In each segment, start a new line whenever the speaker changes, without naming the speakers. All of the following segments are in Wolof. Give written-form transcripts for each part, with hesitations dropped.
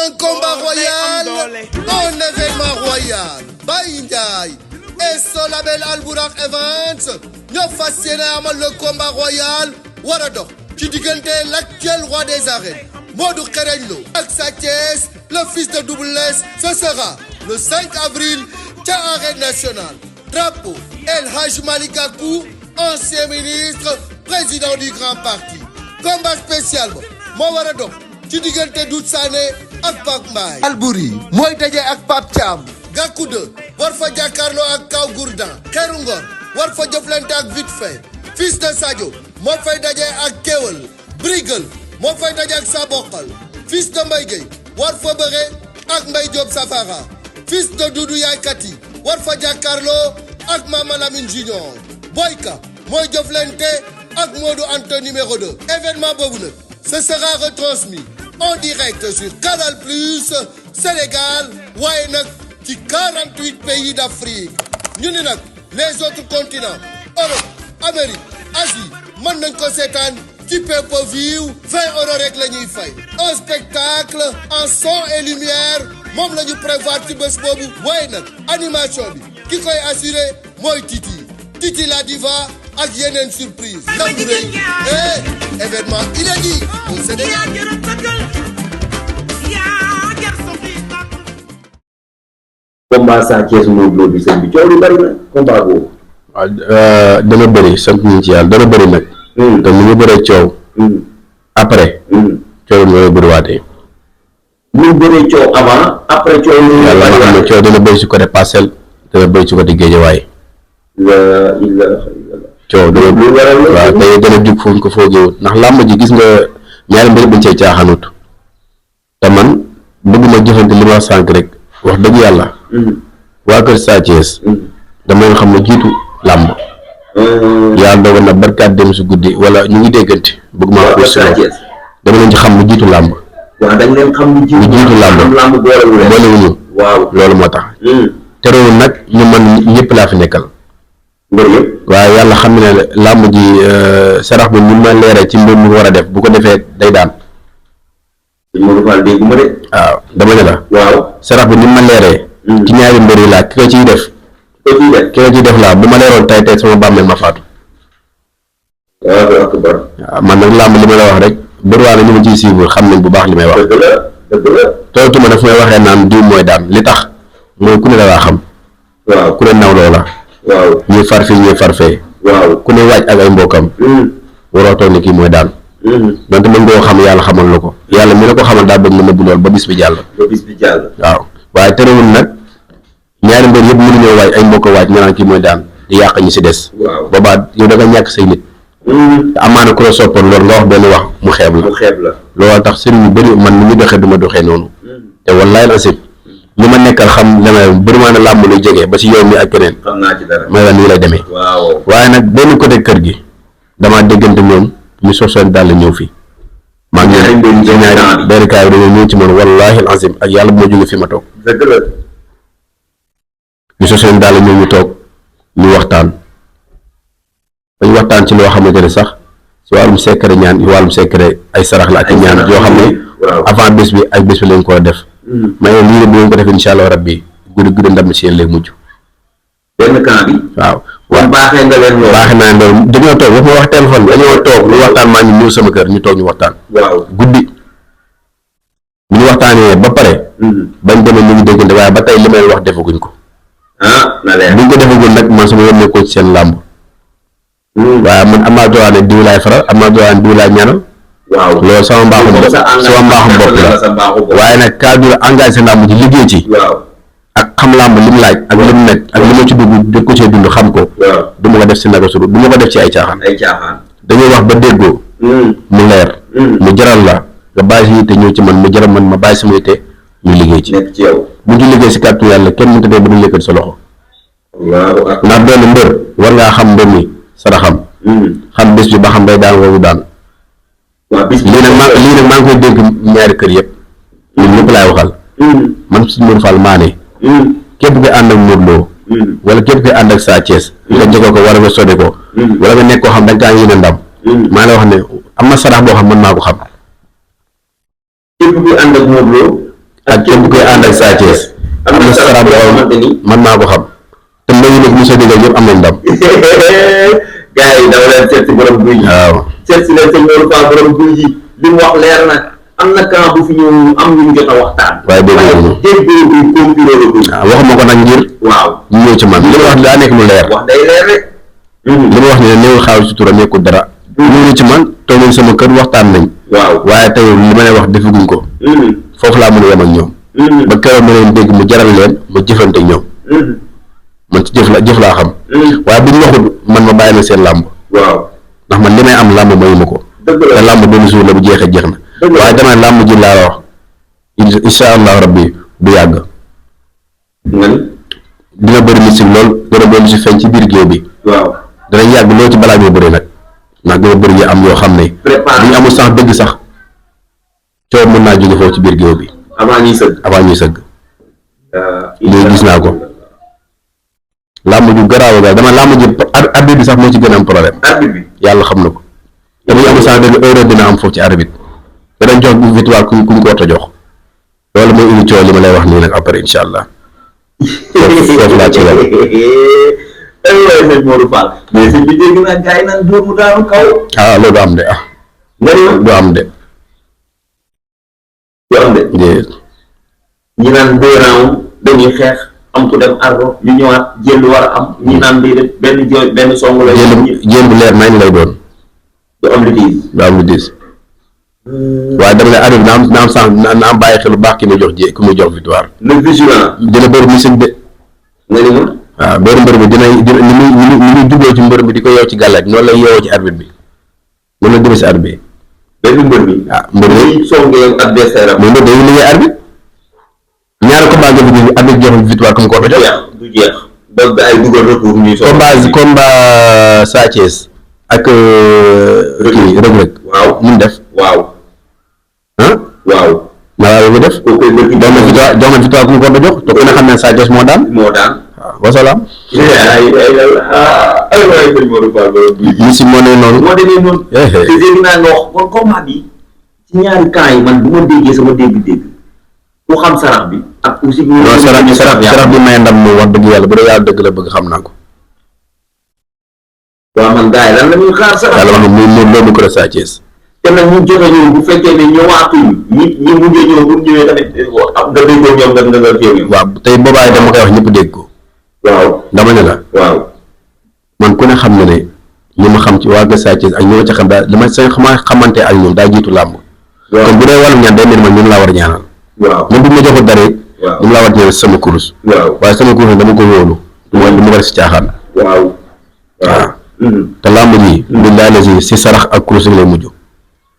Un combat royal, un événement royal. Baye Ndiaye et son label Albourakh Events ñoo fas yéene amal le combat royal war a dox ci diggante l'actuel roi des arènes Modou Xarañ Lo ak Sa Thiès le fils de Double Less. Ce sera le 5 avril ca Arène Nationale. Drapeau El Hadj Malick Gakou, ancien ministre, président du Grand Parti. Combat spécial ba moo war a dox ci diggante Doudou Sané ak Pape Mbaye. Albouri mooy daje ak Pape Thiam. Gakou 2 war fa jàkkaarloo ak Kaw Gourdin. Xeeru Ngor war fa jëflante ak Vite Fait. Fils de Sadio moo fay daje ak Kéwel. Brigal moo fay daje ak Sabokal. Fils de Mbaye Gueye war fa bëre ak Mbaye Diop Safara. Fils de Doudou Yaye Kati war fa jàkkaarloo ak Mama Lamine Junior. Boyka mooy jëflante ak Modou Anta numéro 2. Événement boobu nag ce sera retransmis en direct sur Canal Plus Sénégal waaye nag ci 48 pays d'Afrique. ñu ni nag les autres continents Europe Amérique Asie mën nañ ko seetaan ci pay-per-view 20 € rek la ñuy fay. Un spectacle en son et lumière moom la ñu prévoir ci bés boobu. waaye nag animation bi ki koy assuré mooy Titi la diva ak yeneen surprise. ndax du rëy événement inédit au Sénégal.
combat Sa Thiès Modou Lo bi sëñ bi coow lu bari na combat boobu.
waaw dana bëri sant ñu ci yàlla dana bëri nag. te ni ñu bëree coow. après. coow mooy bëriwaatee.
ñu bëree coow avant après coow.
yàlla nga xam ne coow dana bëri si côté Parcelles dana bëri si côté Guédiawaye. coow dana waaw tey dana jug foofu ko foogewut ndax làmb ji gis nga ñaari mbir buñ cee caaxanut te man bëgguma jëfante li ma wax sànq rek wax dëgg yàlla. waa kër Sa Thiès dama nga xam ne jiitu làmb. yàlla dogal na barkaat dem si guddi wala ñu ngi déggante bëgg maa ko si dama leen ci xam lu jiitu làmb.
waaw dañ leen xam lu jiitu làmb
boolewuñu
waaw
loolu moo tax. terewul nag ñu man ñëpp laa fi nekkal. waaye yàlla xam ne làmb ji sarax bi ni ma leeree ci mbir mu war a def bu ko defee day daan.
waaw
dama ne la.
waaw
sarax bi ni ma leeree. ci ñaari mbir yi laa ki ko ciy def. ki ko ciy def laa bu ma leeroon tey sama bàmmeel ma faatu. waaw man nag làmb li ma la wax rek bëriwaale ñu ma ciy suivre xam nañ bu baax li may wax.
dëgg la.
tootuma nag fu may waxee naan diw mooy daan li tax mooy ku ne la laa xam.
waaw
ku ne nawloo la.
waaw
ñuy far fii ñuy far fee.
waaw
ku ne waaj ak ay mbokkam. waroo toog ni kii mooy daan. donte mën nga koo xam yàlla xamal la ko. yàlla mi la ko xamal daa bëgg na nëbbu lool ba bis bi jàll. waaw waaye terewul nag ñaari mbir yëpp mënuñoo waaj ay mbokk waaj nga naan kii mooy daan di yàq ñi si des.
waaw
boobaa yow da nga ñàkk say nit. te amaana ku la soppoon loolu nga wax benn wax mu xeeb la. loolu tax sëriñ yu bëri man ni ñu doxee du ma doxee noonu. te wallaay la sëñ li ma nekkal xam li may bëri maa ne làmb luy jege ba si yow mi ak keneen.
xam naa ci dara
may la nii lay demee.
waaw
waaye nag benn côté kër gi damaa déggante ñoom ñu sosoon daal la ñëw fii. maa ngi leen di ñaari benn kaay bi dañoo ñëw ci man wallaahi azim ak yàlla bu ma jógee fi ma toog.
dëgg la.
ñu sosoon daal la ñëw ñu toog ñu waxtaan. dañu waxtaan ci loo xamante ne sax si wàllum secret ñaan wàllum secret ay sarax la ak ñaan yoo xam ne avant bés bi ak bés bi lañ ko def. mais lii bu ngeen ko defee incha allah rabbi guddi ndam si yéen lay mujj.
benn camp bi.
waaw
baaxee nga leen loolu.
baaxee naa leen loolu dañoo toog wax ma wax téléphone bi dañoo toog ñu waxtaan maa ngi ñëw sama kër ñu toog ñu waxtaan.
waaw
guddi bu ñu waxtaanee ba pare. bañ demee ñu ngi déggante waaye ba tey li may wax defaguñ ko.
na leer
buñ ko defagul nag man sama yoon nekkoo ci seen làmb. waaye man am naa droit ne diw laay faral am naa droit ne diw laay ñaanal.
waaw
loolu sama mbaaxum bopp la waaye nag cadre engagé sa làmb ji liggéey ci. ak xam làmb li mu laaj ak li mu nekk ak li ma ci dugg jot ko cee dund xam ko. du ma ko def si naka sudu du ma ko def ci ay caaxaan. dañuy wax ba déggoo. mu leer. mu jaral la nga bàyyi si yitte ñëw ci man mu jaral man ma bàyyi sama yitte ñu liggéey ci.
nekk ci yow
bu ñu liggéey si kàttu yàlla kenn mënut a dee ba duñ yëkkati sa loxo. ndax benn mbër war ngaa xam mbër mi saraxam. xam bés bi ba xam day daan woowu daan. lii nag maa ngi koy dénk ñaari kër yëpp ñun ñëpp laay waxal. man si Modou Fall maa ne. képp koy ànd ak Modou Lo. wala képp koy ànd ak Sa Thiès. nga jege ko wala nga sode ko. wala nga nekk koo xam da nga kaa yéene ndam. maa ngi lay wax ne am na sarax boo xam mën naa ko xam.
képp kuy ànd ak Modou Lo
ak képp koy ànd ak Sa Thiès am na sarax boo xamante ni man maa ko xam te mbéy mi nag monsieur Digal yëpp am nañ ndam.
gars yi daw leen seet si borom guy yi. waaw seet si leen sëñ Modou Fall borom guy yi li mu wax leer na am na camp bu fi ñu am ñu jot a waxtaan.
waaye waxuma ko nag ngir.
waaw
ñu ñëw ci man li ma wax daa nekk lu leer.
wax day leer rek.
li ma wax ne néew xaalis sutura nekkul dara. ñëw ci man toog nañ sama kër waxtaan nañ.
waaw waaye
tey li ma lay wax defaguñ ko. foofu laa mën a yem ak ñoom. ba keroog ma leen dégg mu jaral leen ma jëfante ak ñoom. man ci jëf laa xam. waaye bu ñu waxul man ma bàyyi na seen làmb.
waaw
ndax man li may am làmb mayu ma ko. te làmb benn jour la bu jeexee jeex na. waaye dama làmb ji laa wax incha allah rabbi du yàgg. dina bëri mystique lool dina bëri si feeñ ci biir géew bi.
waaw
dana yàgg lool ci balaa ñoo bëri nag ndax dina bëri yi am yoo xam ne. bu ñu amul sax dëgg sax coow mën naa jóge foofu ci biir géew bi.
avant ñuy sëgg.
lii gis naa ko. làmb ju garaaw a dama làmb ji arbitre bi sax moo ci gën a am problème.
arbitre bi
yàlla xam na ko. te bu ñu amul sax dëgg erreur dina am foofu ci arbitre. danañ jox victoire ku ñu ko war a jox. loolu mooy indi coow li ma lay wax nii nag après incha allah. foofu laa ci yàlla.
aywa sëñ Modou Fall. mais sëñ bi dégg naa gars yi naan dóor mu daanu kaw.
loolu du am de ah. du am de.
du am de. ñi naan 2 rounds dañuy xeex am ku dem ardo ñu ñëwaat jël war a am ñi naan di benn song la.
jël bu leer nañ lay doon.
du am lu diis.
du am lu diis. waaye dama ne arbitre na am sànq na am bàyyi xel bu baax ki muy jox victoire.
le vigilant.
dina bëri musique de.
nga ni ma.
waaw bëri mbër bi dina ni muy jubloo ci mbër bi di ko yeew ci gàllaaj noonu lay yeewoo ci arbitre bi noonu la demee si arbitre bi.
benn mbër bi.
mbër bi
songee adversaire am.
mais mbër day liggéey arbitre. ñaari combat nga fi arbitre jox victoire comme ko jox.
du jeex ba ay dugal retour ñuy.
combat Sa Thiès ak. Reug Reug.
waaw
mun def.
waaw. waaw.
maa ngi def.
kooku koy bëgg.
jox na victoire ku mu ko jox te ku ne xam ne Sa Thiès moo daan. waaw wasalaam.
ay waay sëñ Modou Fall
si moo ne noonu.
moo demee noonu. te dégg naa nga wax kon combat bi ci ñaari camp yi man bu ma déggee sama dégg-dégg ku xam sarax bi ak aussi.
sarax bi may ndam moom wax dëgg yàlla bu dee yàlla dëgg la bëgg xam naa ko.
waaw man gars yi lan la ñuy xaar sarax.
yàlla wax na mu loolu ko Sa Thiès.
te nag ñu joxe ñëw bu fekkee ne ñëwaatuñ ñi mujjee ñëw bu ñëwee tamit nga déggoo ñoom nga féew.
waaw tey boobaay dama koy wax ñëpp dégg ko.
waaw
dama ne la.
waaw
man ku ne xam na ne ñi ma xam ci waa Kër Sa Thiès ak ñi ma ca xam daal li ma seen xamante ak ñoom daa jiitu làmb.
waaw kon
bu dee wàllu ñaan day mel man ñun laa war a ñaanal.
waaw
même bu ma joxul dara it.
waaw
ñun laa war a ñëw sama kurus.
waaw waaye
sama kurus dama ko wóolu. du ma ko def si caaxaan.
waaw.
te làmb ji. billahi la si sarax ak kurus lay mujj.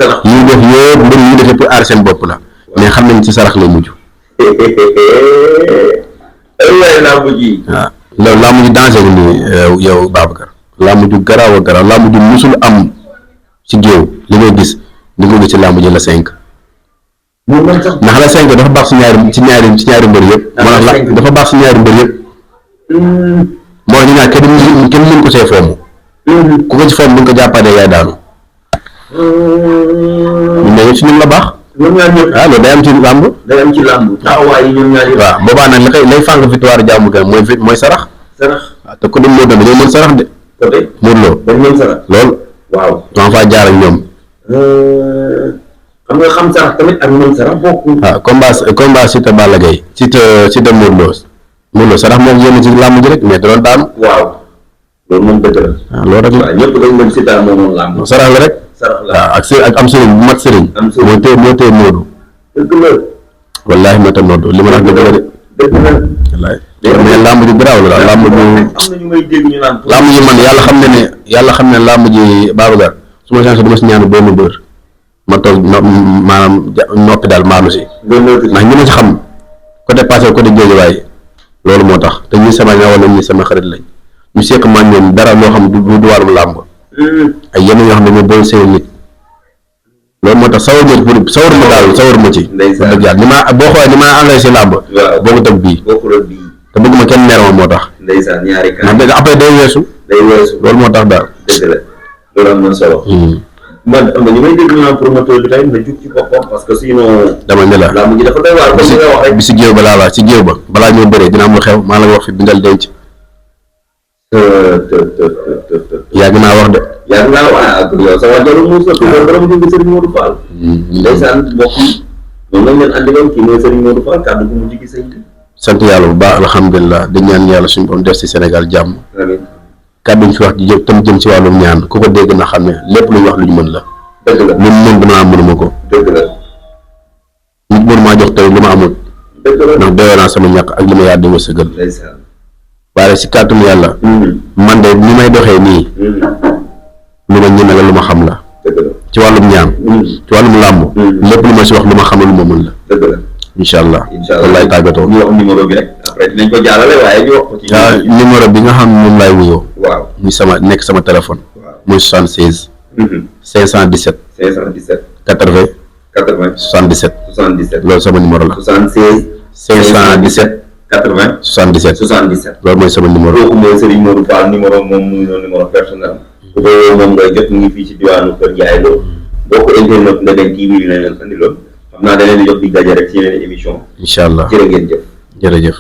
sarax
yi def yëpp mbir yi def pour aar seen bopp la. mais xam nañ ci sarax lay mujj.
waaye làmb ji.
waaw loolu làmb ji danger gu nii yow Babacar. làmb ju garaaw a garaaw làmb ju musul am ci géew li ngay gis di ko gis ci làmb ji la 5. ndax la 5 dafa baax ci ñaari mbër yëpp. dafa baax ci ñaari mbër yëpp. moo ñu naan kenn mën ko see fomm. ku ko ci fomm bu ñu ko jàppaatee yaay daanu. mais ci ñun la baax.
ñoom ñaar ñëpp
loolu day am ci làmb.
day am ci làmb taxawaay yi ñoom ñaar yëpp.
waaw boobaa nag lay fànk victoire jàmm gan mooy sarax.
sarax
waaw te ku dem Modou Lo dañoo mën sarax de.
côté
Modou Lo
dañ mën sarax.
lool.
waaw
dama faa jaar ak ñoom.
xam nga xam sarax tamit ak mën sarax bokkul.
waaw combat Siteu Balla Gaye Siteu Modou Lo sarax moom yéen ci làmb ji rek mais da doon daanu.
waaw loolu moom dëgg la.
waaw loolu rek la
waaw ñëpp dañ mën Siteu moomoon làmb.
sarax la rek.
sarax la
waaw ak am sëriñ bu mat sëriñ. moo téye Modou.
dëgg la.
wallaahi moo tax Modou li ma wax dëgg la de.
dëgg la.
wallaahi. mais làmb ji garaaw la daal làmb ji.
am na ñu may dégg ñu naan.
làmb ji man yàlla xam ne làmb ji Babacar su ma changé dama si ñaanu benn bër ma toog maanaam noppi daal maanu si. ndax ñi ma ci xam côté passé côté Guédiawaye loolu moo tax te ñi sama ñaawal lañ ñi sama xarit lañ ñu seq ma ñoom dara loo xam du wàllum làmb. ay yenn yoo xam ne ñoo doon seen nit loolu moo tax sawar ma ci.
ndeysaan
dëgg yàlla ni ma boo xoolee ni ma àndee si làmb.
waaw
boo ko teg bii. te bëgguma kenn neer ma moo tax.
ndeysaan ñaari kan.
ndax dëgg après day weesu.
day weesu
loolu moo tax daal.
dëgg la loolu am na solo. man am na ñu may dégg ñu naan promoteur bi tamit na jug ci boppam parce que sinon.
dama ne la
laa mujj dafa doy waar comme li nga wax rek.
bi si géew ba laa la ci géew ba balaa ñoo bëree dina am lu xew maa la wax fi bindal denc. yàgg naa wax de.
yàgg naa wax yow sa wàllu muus la. waaw borom jóge Serigne Modou Fall. ndeysaan mbokk yi noonu lañ leen andiloon kii mooy Serigne Modou Fall kàddu gu mu jigi sëñ bi. sant
yàlla bu baax alhamdulilah di ñaan yàlla suñu borom def si Sénégal jàmm.
amiin
kàddu ñu fi wax ji jëm tam jëm si wàllum ñaan ku ko dégg na xam ne lépp lu ñu wax lu ñu mën la.
dëgg la
lu mu mën damaa mënuma ko.
dëgg la.
nit mënumaa jox tey lu ma amul.
dëgg la
ndax doyoo naa sama ñàkk ak li ma yaa di wërsëgal.
ndeysaan.
waaye si kàttanu yàlla. man de ni may doxee nii. lu ma ñeme la lu ma xam la.
dëgg la
ci wàllum ñaan. ci wàllum làmb. lépp lu ma si wax lu ma xam lu ma mën la.
dëgg la.
incha allah
incha allah
laay tàggatoo.
ñu wax numéro bi rek après dinañ ko jàllale waaye ñu wax ko ci.
numéro bi nga xam ne moom laay wuyoo.
waaw
muy sama nekk sama téléphone.
waaw
muy 76. 517.
517.
80.
80.
77.
77.
loolu sama numéro la.
76.
517.
80.
77.
77.
loolu mooy sama numéro.
kooku mooy Serigne Modou Fall numéro moom muy numéro personnel. bu ko moom ngay jot mu ngi fii ci diwaanu Kër Ndiaye Lo boo ko internet Ndeben TV bi lañ leen andi loon xam naa da leen di jox di daje rek ci yeneen émission.
incha allah
jërë ngeen jëf.
jërëjëf.